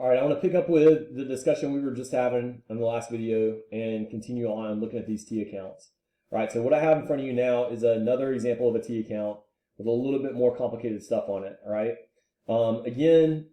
All right, I want to pick up with the discussion we were just having in the last video and continue on looking at these T accounts. All right, so what I have in front of you now is another example of a T account with a little bit more complicated stuff on it. All right, again,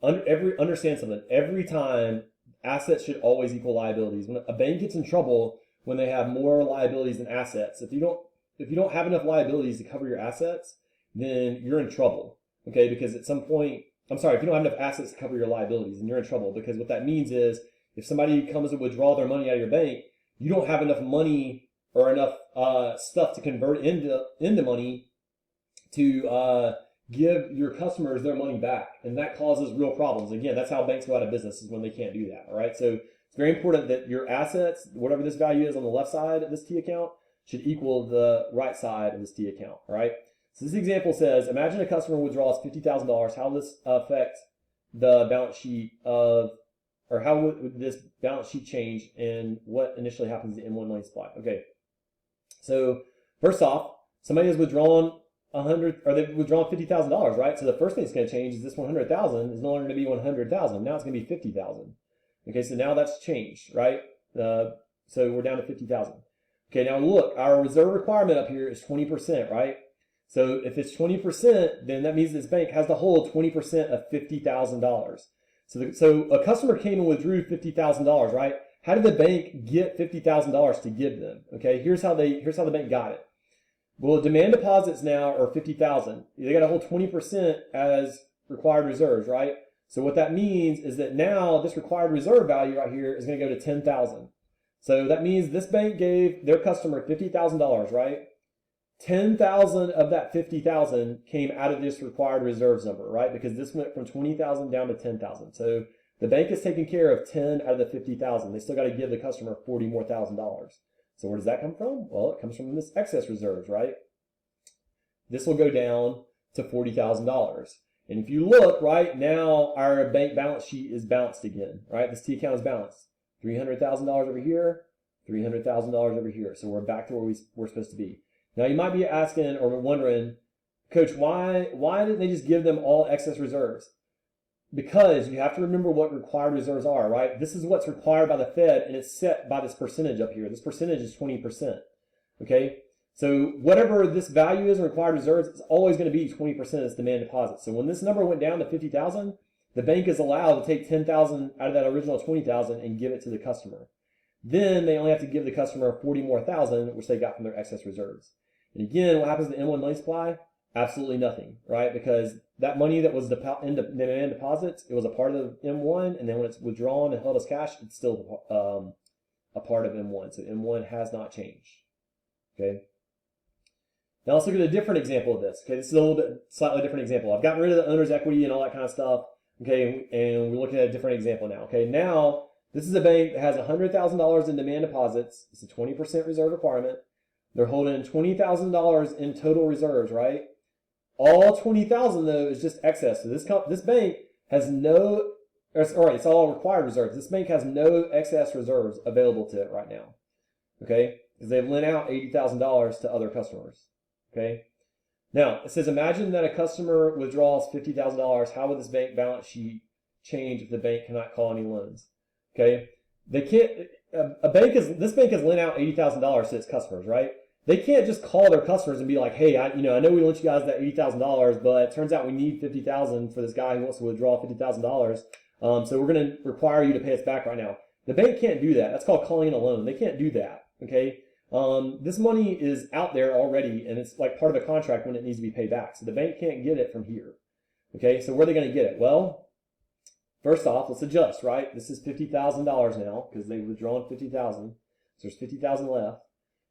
understand something. Every time, assets should always equal liabilities. When a bank gets in trouble when they have more liabilities than assets, if you don't have enough liabilities to cover your assets, then you're in trouble. Okay, because at some point, if you don't have enough assets to cover your liabilities, then you're in trouble, because what that means is if somebody comes to withdraw their money out of your bank, you don't have enough money or enough stuff to convert into money to give your customers their money back, and that causes real problems. Again, that's how banks go out of business, is when they can't do that. All right, so it's very important that your assets, whatever this value is on the left side of this T account, should equal the right side of this T account. All right. So this example says, imagine a customer withdraws $50,000. How will this affect the balance sheet of, or how would this balance sheet change, and what initially happens to M1 money supply? Okay. So first off, somebody has withdrawn they've withdrawn $50,000, right? So the first thing that's going to change is this 100,000 is no longer going to be 100,000. Now it's going to be 50,000. Okay, so now that's changed, right? So we're down to 50,000. Okay, now look, our reserve requirement up here is 20%, right? So if it's 20%, then that means this bank has to hold 20% of $50,000. So a customer came and withdrew $50,000, right? How did the bank get $50,000 to give them? Okay, here's how the bank got it. Well, demand deposits now are $50,000. They got to hold 20% as required reserves, right? So what that means is that now this required reserve value right here is going to go to $10,000. So that means this bank gave their customer $50,000, right? 10,000 of that 50,000 came out of this required reserves number, right? Because this went from 20,000 down to 10,000. So the bank is taking care of 10 out of the 50,000. They still got to give the customer $40,000 more. So where does that come from? Well, it comes from this excess reserves, right? This will go down to $40,000. And if you look right now, our bank balance sheet is balanced again, right? This T account is balanced. $300,000 over here, $300,000 over here. So we're back to where we're supposed to be. Now you might be asking or wondering, Coach, why didn't they just give them all excess reserves? Because you have to remember what required reserves are, right? This is what's required by the Fed, and it's set by this percentage up here. This percentage is 20%, okay? So whatever this value is in required reserves, it's always going to be 20% of this demand deposit. So when this number went down to 50,000, the bank is allowed to take 10,000 out of that original 20,000 and give it to the customer. Then they only have to give the customer 40,000 more, which they got from their excess reserves. And again, what happens to M1 money supply? Absolutely nothing, right? Because that money that was in demand deposits, it was a part of M1, and then when it's withdrawn and held as cash, it's still a part of M1. So M1 has not changed, okay? Now let's look at a different example of this. Okay, this is a little bit slightly different example. I've gotten rid of the owner's equity and all that kind of stuff, okay, and we're looking at a different example now. Okay, now this is a bank that has $100,000 in demand deposits. It's a 20% reserve requirement. They're holding $20,000 in total reserves, right? All 20,000 though is just excess. So this bank has no, it's all required reserves. This bank has no excess reserves available to it right now, okay? Because they've lent out $80,000 to other customers, okay? Now it says, imagine that a customer withdraws $50,000. How would this bank balance sheet change if the bank cannot call any loans? Okay, they can't. This bank has lent out $80,000 to its customers, right? They can't just call their customers and be like, hey, I know we lent you guys that $80,000, but it turns out we need $50,000 for this guy who wants to withdraw $50,000. So we're going to require you to pay us back right now. The bank can't do that. That's called calling in a loan. They can't do that. Okay. This money is out there already, and it's like part of a contract when it needs to be paid back. So the bank can't get it from here. Okay. So where are they going to get it? Well, first off, let's adjust, right? This is $50,000 now because they've withdrawn $50,000. So there's $50,000 left.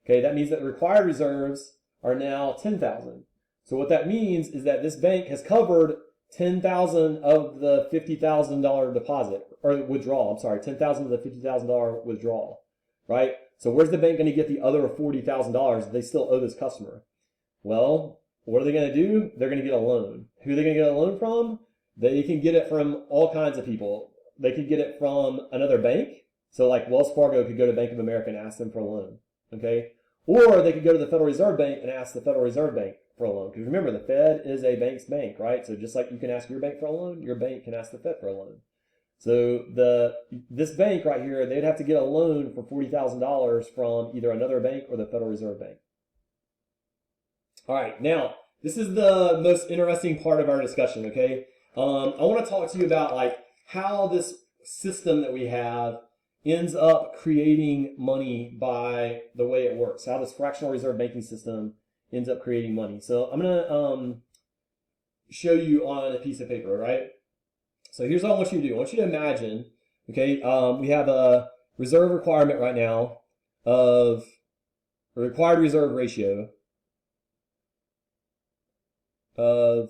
Okay, that means that the required reserves are now $10,000. So what that means is that this bank has covered $10,000 of the $50,000 deposit, or withdrawal, I'm sorry, $10,000 of the $50,000 withdrawal, right? So where's the bank going to get the other $40,000 they still owe this customer? Well, what are they going to do? They're going to get a loan. Who are they going to get a loan from? They can get it from all kinds of people. They could get it from another bank. So like Wells Fargo could go to Bank of America and ask them for a loan, okay? Or they could go to the Federal Reserve Bank and ask the Federal Reserve Bank for a loan. Because remember, the Fed is a bank's bank, right? So just like you can ask your bank for a loan, your bank can ask the Fed for a loan. So this bank right here, they'd have to get a loan for $40,000 from either another bank or the Federal Reserve Bank. All right, now this is the most interesting part of our discussion. Okay, I want to talk to you about like how this system that we have ends up creating money by the way it works. How this fractional reserve banking system ends up creating money. So I'm gonna show you on a piece of paper, right? So here's what I want you to do. I want you to imagine, okay, we have a reserve requirement right now of a required reserve ratio of,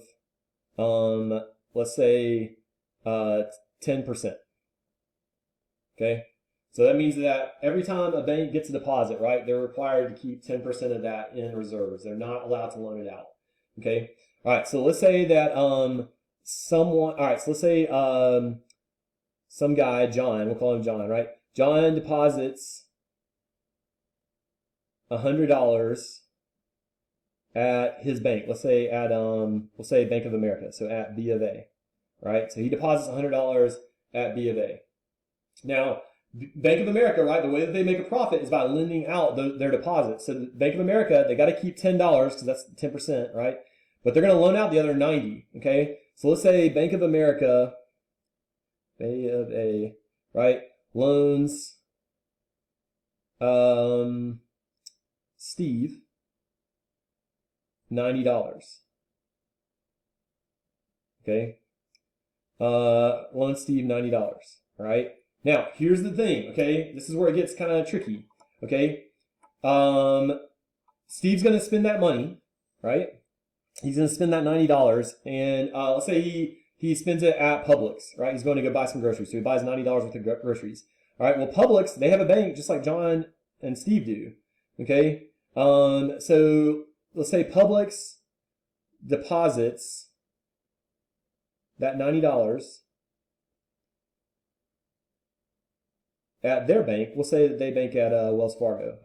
let's say, 10%. Okay, so that means that every time a bank gets a deposit, right, they're required to keep 10% of that in reserves. They're not allowed to loan it out. Okay, all right, so let's say that let's say some guy, John, we'll call him John, right? John deposits $100 at his bank. Let's say at we'll say Bank of America, so at B of A, right? So he deposits $100 at B of A. Now, Bank of America, right, the way that they make a profit is by lending out their deposits. So Bank of America, they got to keep $10 because that's 10%, right? But they're going to loan out the other 90, okay? So let's say Bank of America, B of A, right, loans Steve $90. Okay? Loan Steve $90, right? Now, here's the thing, okay? This is where it gets kind of tricky, okay? Steve's going to spend that money, right? He's going to spend that $90, and let's say he spends it at Publix, right? He's going to go buy some groceries, so he buys $90 worth of groceries. All right, well, Publix, they have a bank just like John and Steve do, okay? So let's say Publix deposits that $90 at their bank. We'll say that they bank at Wells Fargo,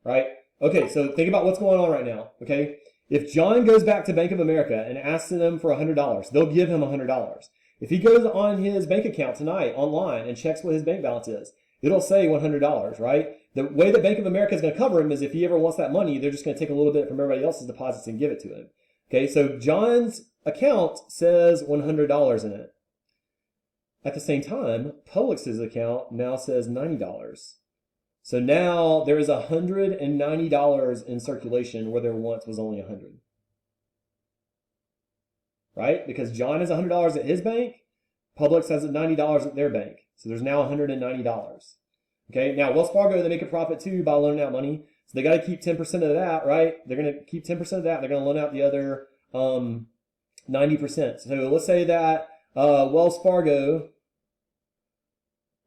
right? Okay, so think about what's going on right now, okay? If John goes back to Bank of America and asks them for $100, they'll give him $100. If he goes on his bank account tonight online and checks what his bank balance is, it'll say $100, right? The way that Bank of America is going to cover him is if he ever wants that money, they're just going to take a little bit from everybody else's deposits and give it to him. Okay, so John's account says $100 in it. At the same time, Publix's account now says $90. So now there is $190 in circulation where there once was only $100. Right? Because John has $100 at his bank, Publix has $90 at their bank. So there's now $190. Okay, now Wells Fargo, they make a profit too by loaning out money. So they got to keep 10% of that, right? They're going to keep 10% of that. They're going to loan out the other 90%. So let's say that Wells Fargo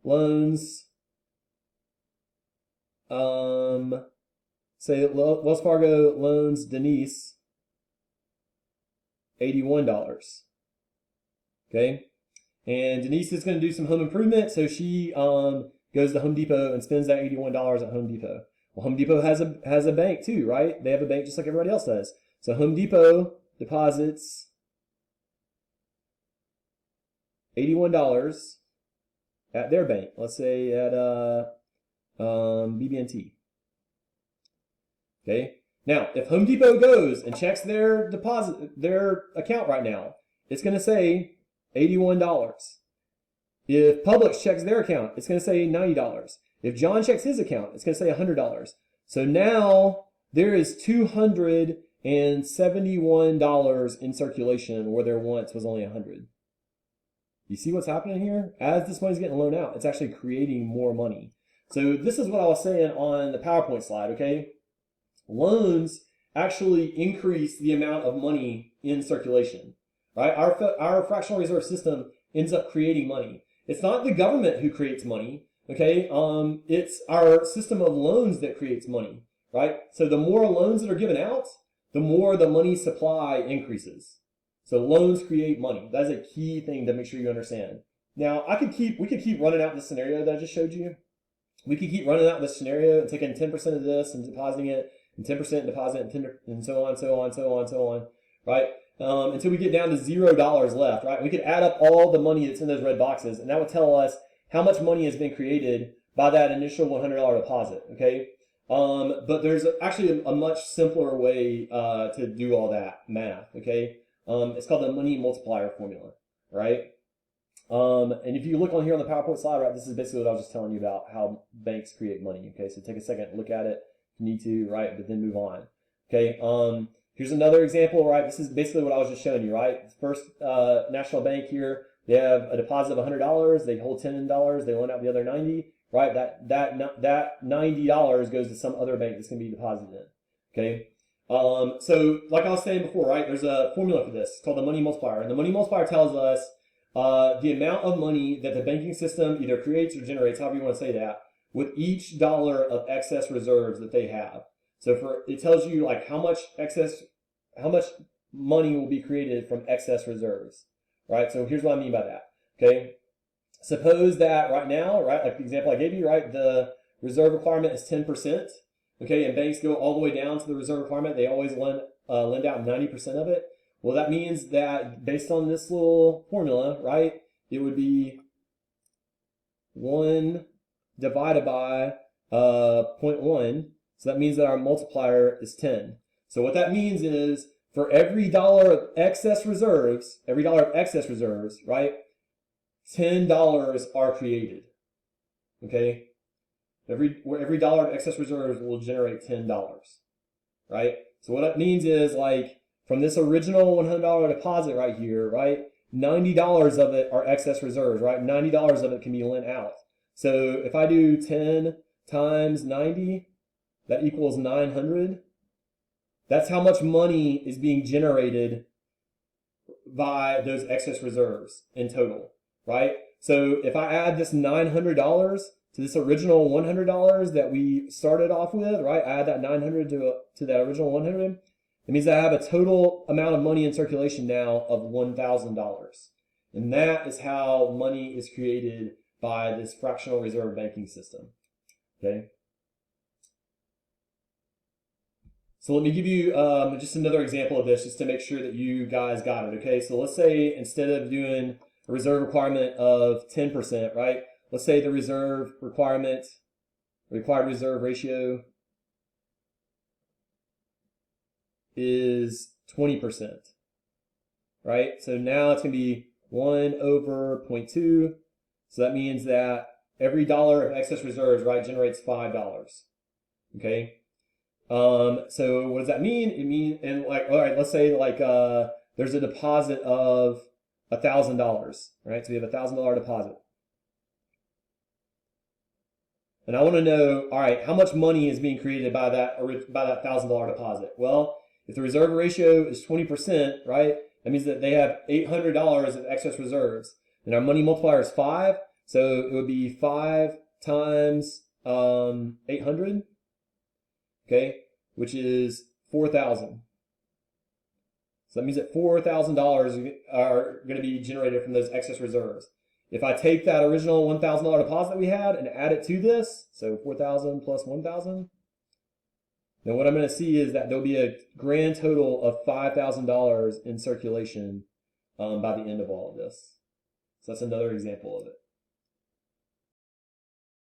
loans, say Wells Fargo loans Denise $81. Okay, and Denise is going to do some home improvement, so she goes to Home Depot and spends that $81 at Home Depot. Well, Home Depot has a bank too, right? They have a bank just like everybody else does. So Home Depot deposits $81 at their bank. Let's say at BB&T. Okay. Now, if Home Depot goes and checks their account right now, it's going to say $81. If Publix checks their account, it's going to say $90. If John checks his account, it's going to say $100. So now there is $271 in circulation where there once was only $100. You see what's happening here? As this money's getting loaned out, it's actually creating more money. So this is what I was saying on the PowerPoint slide, okay? Loans actually increase the amount of money in circulation, right? Our fractional reserve system ends up creating money. It's not the government who creates money, okay? It's our system of loans that creates money, right? So the more loans that are given out, the more the money supply increases. So loans create money. That is a key thing to make sure you understand. Now, we could keep running out the scenario that I just showed you. We could keep running out this scenario and taking 10% of this and depositing it, and 10% deposit, and so on, so on, so on, so on, right? until we get down to $0 left, right? We could add up all the money that's in those red boxes, and that would tell us how much money has been created by that initial $100 deposit, okay? But there's actually a much simpler way to do all that math, okay? It's called the money multiplier formula, right? And if you look on here on the PowerPoint slide, right, this is basically what I was just telling you about how banks create money, okay? So take a second, look at it if you need to, right, but then move on, okay? Here's another example, right? This is basically what I was just showing you, right? First National Bank here, they have a deposit of $100, they hold $10, they loan out the other 90, right? That $90 goes to some other bank that's going to be deposited in, okay? So like I was saying before, right, there's a formula for this called the money multiplier. And the money multiplier tells us the amount of money that the banking system either creates or generates, however you want to say that, with each dollar of excess reserves that they have. So it tells you like how much money will be created from excess reserves, right? So here's what I mean by that, okay? Suppose that right now, right, like the example I gave you, right, the reserve requirement is 10%, okay, and banks go all the way down to the reserve requirement. They always lend out 90% of it. Well, that means that based on this little formula, right, it would be 1 divided by 0.1. So that means that our multiplier is 10. So what that means is for every dollar of excess reserves, right, $10 are created. Okay? Every dollar of excess reserves will generate $10. Right? So what that means is like from this original $100 deposit right here, right, $90 of it are excess reserves, right? $90 of it can be lent out. So if I do 10 times 90, that equals 900. That's how much money is being generated by those excess reserves in total, right? So if I add this $900 to this original $100 that we started off with, right? I add that 900 to that original 100. It means that I have a total amount of money in circulation now of $1,000. And that is how money is created by this fractional reserve banking system, okay? So let me give you just another example of this just to make sure that you guys got it, okay? So let's say instead of doing a reserve requirement of 10%, right? Let's say the required reserve ratio is 20%, right? So now it's going to be 1 over 0.2. So that means that every dollar of excess reserves, right, generates $5, okay? So what does that mean? It means, and like, all right, let's say like there's a deposit of $1,000, right? So we have a $1,000 deposit. And I want to know, all right, how much money is being created by that $1,000 deposit? Well, if the reserve ratio is 20%, right, that means that they have $800 of excess reserves. And our money multiplier is 5, so it would be 5 times 800, okay, which is 4,000. So that means that $4,000 are going to be generated from those excess reserves. If I take that original $1,000 deposit we had and add it to this, so 4,000 plus 1,000, then what I'm going to see is that there'll be a grand total of $5,000 in circulation by the end of all of this. So that's another example of it.